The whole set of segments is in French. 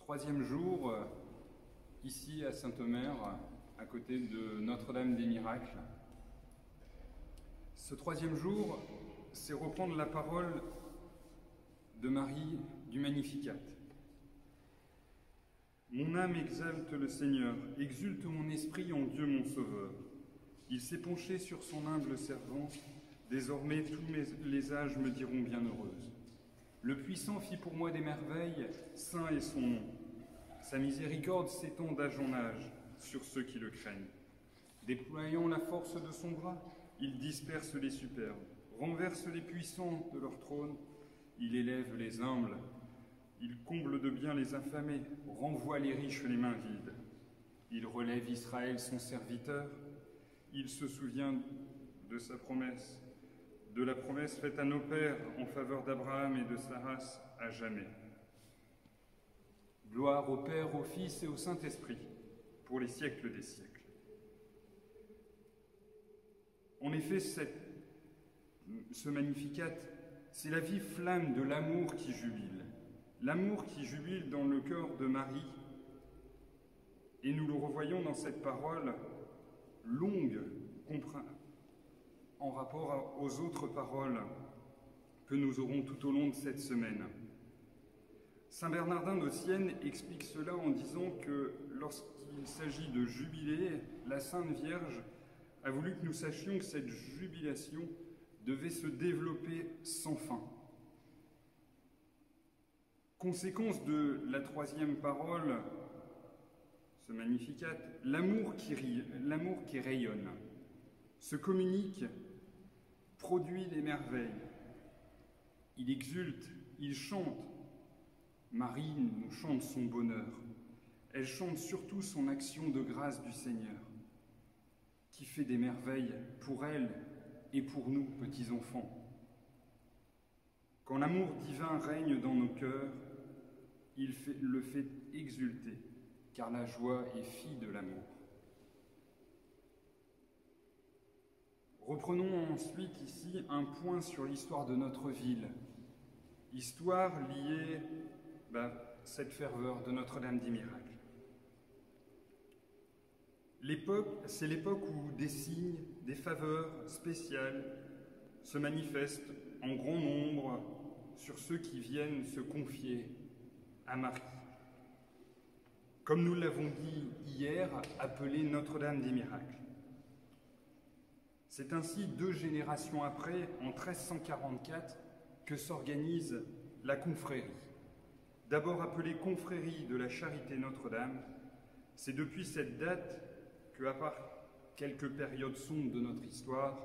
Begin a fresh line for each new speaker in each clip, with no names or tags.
Troisième jour, ici à Saint-Omer, à côté de Notre-Dame des Miracles. Ce troisième jour, c'est reprendre la parole de Marie du Magnificat. Mon âme exalte le Seigneur, exulte mon esprit en Dieu mon Sauveur. Il s'est penché sur son humble servante, désormais tous les âges me diront bienheureuse. Le Puissant fit pour moi des merveilles, saint est son nom. Sa miséricorde s'étend d'âge en âge sur ceux qui le craignent. Déployant la force de son bras, il disperse les superbes, renverse les puissants de leur trône, il élève les humbles, il comble de bien les affamés, renvoie les riches les mains vides. Il relève Israël son serviteur, il se souvient de sa promesse, de la promesse faite à nos pères en faveur d'Abraham et de sa race à jamais. Gloire au Père, au Fils et au Saint-Esprit, pour les siècles des siècles. En effet, ce Magnificat, c'est la vive flamme de l'amour qui jubile. L'amour qui jubile dans le cœur de Marie. Et nous le revoyons dans cette parole longue, en rapport aux autres paroles que nous aurons tout au long de cette semaine. Saint Bernardin de Sienne explique cela en disant que lorsqu'il s'agit de jubiler, la Sainte Vierge a voulu que nous sachions que cette jubilation devait se développer sans fin. Conséquence de la troisième parole, ce Magnificat, l'amour qui rayonne, se communique, produit des merveilles. Il exulte, il chante. Marie nous chante son bonheur. Elle chante surtout son action de grâce du Seigneur, qui fait des merveilles pour elle et pour nous, petits-enfants. Quand l'amour divin règne dans nos cœurs, il le fait exulter, car la joie est fille de l'amour. Reprenons ensuite ici un point sur l'histoire de notre ville. Histoire liée à cette ferveur de Notre-Dame des Miracles. C'est l'époque où des signes, des faveurs spéciales se manifestent en grand nombre sur ceux qui viennent se confier à Marie. Comme nous l'avons dit hier, appelée Notre-Dame des Miracles. C'est ainsi 2 générations après, en 1344, que s'organise la confrérie. D'abord appelée Confrérie de la Charité Notre-Dame, c'est depuis cette date que, à part quelques périodes sombres de notre histoire,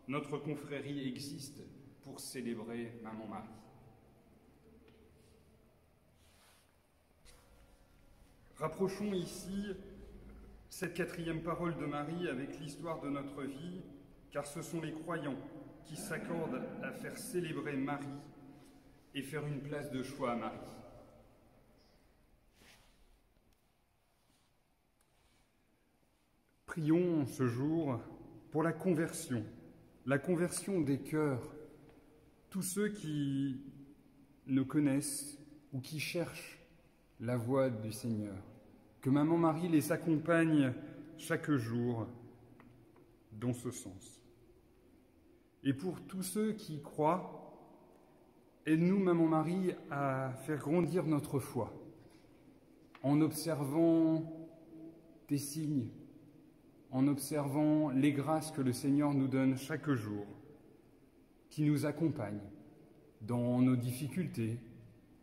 notre confrérie existe pour célébrer Maman Marie. Rapprochons ici cette 4e parole de Marie avec l'histoire de notre vie, car ce sont les croyants qui s'accordent à faire célébrer Marie et faire une place de choix à Marie. Prions ce jour pour la conversion des cœurs, tous ceux qui ne connaissent ou qui cherchent la voie du Seigneur. Que Maman Marie les accompagne chaque jour dans ce sens. Et pour tous ceux qui croient, aide-nous, Maman Marie, à faire grandir notre foi en observant tes signes, en observant les grâces que le Seigneur nous donne chaque jour, qui nous accompagnent dans nos difficultés,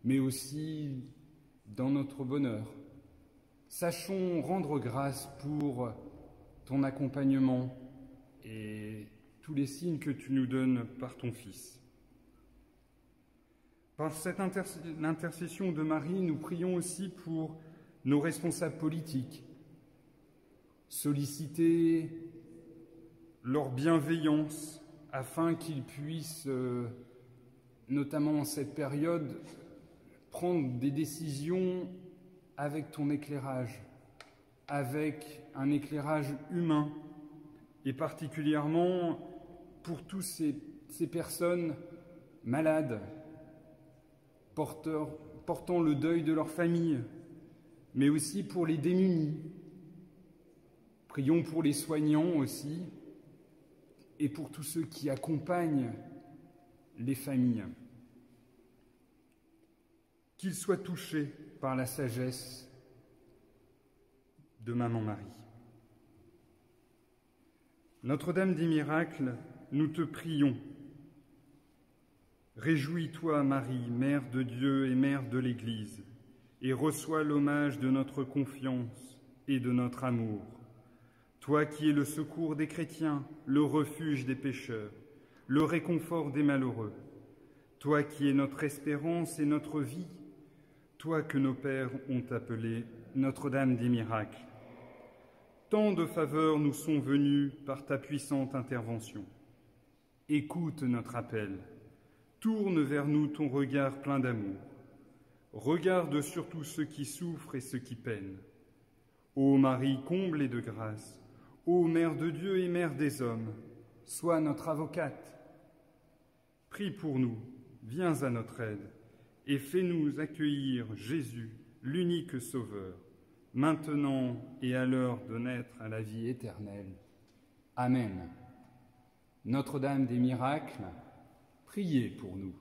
mais aussi dans notre bonheur. Sachons rendre grâce pour ton accompagnement et tous les signes que tu nous donnes par ton Fils. Par cette intercession de Marie, nous prions aussi pour nos responsables politiques, solliciter leur bienveillance afin qu'ils puissent, notamment en cette période, prendre des décisions avec ton éclairage, avec un éclairage humain, et particulièrement pour tous ces personnes malades, portant le deuil de leur famille, mais aussi pour les démunis. Prions pour les soignants aussi, et pour tous ceux qui accompagnent les familles. Qu'ils soient touchés par la sagesse de Maman Marie. Notre-Dame des miracles, nous te prions. Réjouis-toi, Marie, Mère de Dieu et Mère de l'Église, et reçois l'hommage de notre confiance et de notre amour. Toi qui es le secours des chrétiens, le refuge des pécheurs, le réconfort des malheureux, toi qui es notre espérance et notre vie, toi que nos pères ont appelé Notre-Dame des miracles. Tant de faveurs nous sont venues par ta puissante intervention. Écoute notre appel, tourne vers nous ton regard plein d'amour. Regarde surtout ceux qui souffrent et ceux qui peinent. Ô Marie comblée de grâce, ô Mère de Dieu et Mère des hommes, sois notre avocate. Prie pour nous, viens à notre aide, et fais-nous accueillir Jésus, l'unique Sauveur, maintenant et à l'heure de naître à la vie éternelle. Amen. Notre-Dame des miracles, priez pour nous.